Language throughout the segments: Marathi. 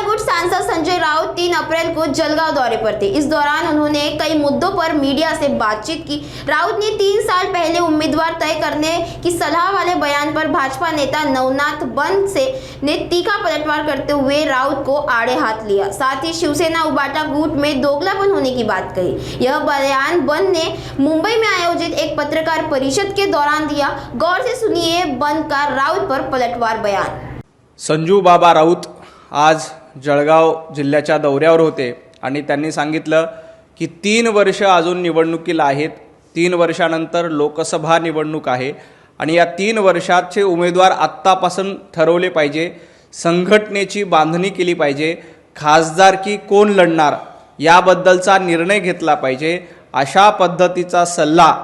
गुट सांसद संजय राउत 3 अप्रैल को जलगांव दौरे पर थे। इस दौरान उन्होंने कई मुद्दों पर मीडिया से बातचीत की। राउत ने 3 साल पहले उम्मीदवार तय करने की सलाह वाले बयान पर भाजपा नेता नवनाथ बन ने तीखा पलटवार करते हुए राउत को आड़े हाथ लिया। साथ ही शिवसेना उबाटा गुट में दोगलापन होने की बात कही। यह बयान बन ने मुंबई में आयोजित एक पत्रकार परिषद के दौरान दिया। गौर से सुनिए बन का राउत पर पलटवार बयान। संजू बाबा राऊत आज जळगाव जिल्ह्याच्या दौऱ्यावर होते आणि त्यांनी सांगितलं की 3 वर्ष अजून निवडणुकीला आहेत। 3 वर्षानंतर लोकसभा निवडणूक आहे आणि या 3 वर्षाचे उमेदवार आत्तापासून ठरवले पाहिजे, संघटनेची बांधणी केली पाहिजे, खासदारकी कोण लढणार याबद्दलचा निर्णय घेतला पाहिजे। अशा पद्धतीचा सल्ला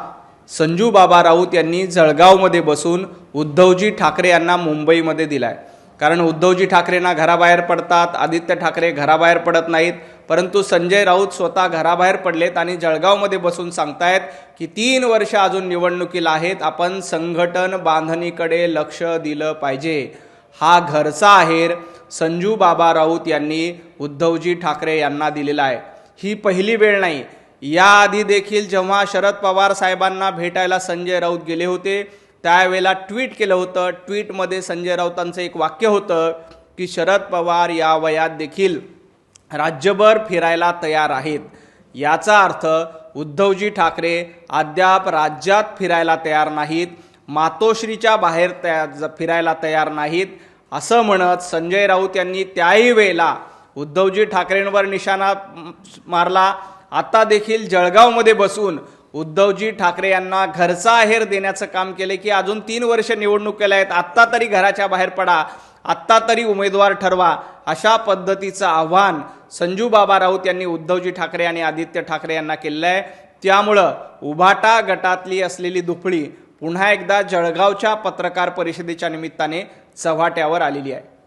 संजू बाबा राऊत यांनी जळगावमध्ये बसून उद्धवजी ठाकरे यांना मुंबईमध्ये दिलाय। कारण उद्धवजी ठाकरेंना घराबाहेर पडतात, आदित्य ठाकरे घराबाहेर पडत नाहीत, परंतु संजय राऊत स्वतः घराबाहेर पडलेत आणि जळगावमध्ये बसून सांगतायत की 3 वर्ष अजून निवडणुकीला आहेत, आपण संघटन बांधणीकडे लक्ष दिलं पाहिजे। हा घरचा आहेर संजू बाबा राऊत यांनी उद्धवजी ठाकरे यांना दिलेला आहे। ही पहिली वेळ नाही, याआधी देखील जेव्हा शरद पवार साहेबांना भेटायला संजय राऊत गेले होते त्यावेळेला ट्विट केलं होतं। ट्विटमध्ये संजय राऊतांचं एक वाक्य होतं की शरद पवार या वयात देखील राज्यभर फिरायला तयार आहेत। याचा अर्थ उद्धवजी ठाकरे अद्याप राज्यात फिरायला तयार नाहीत, मातोश्रीच्या बाहेर फिरायला तयार नाहीत असं म्हणत संजय राऊत यांनी त्याही वेळेला उद्धवजी ठाकरेंवर निशाणा मारला। आता देखील जळगावमध्ये बसून उद्धवजी ठाकरे यांना घरचा आहेर देण्याचं काम केले की अजून 3 वर्ष निवडणुकीला आहेत, आत्ता तरी घराच्या बाहेर पडा, आत्ता तरी उमेदवार ठरवा। अशा पद्धतीचं आव्हान संजू बाबा राऊत यांनी उद्धवजी ठाकरे आणि आदित्य ठाकरे यांना केलं आहे। त्यामुळं उभाटा गटातली असलेली दुफळी पुन्हा एकदा जळगावच्या पत्रकार परिषदेच्या निमित्ताने चव्हाट्यावर आलेली आहे।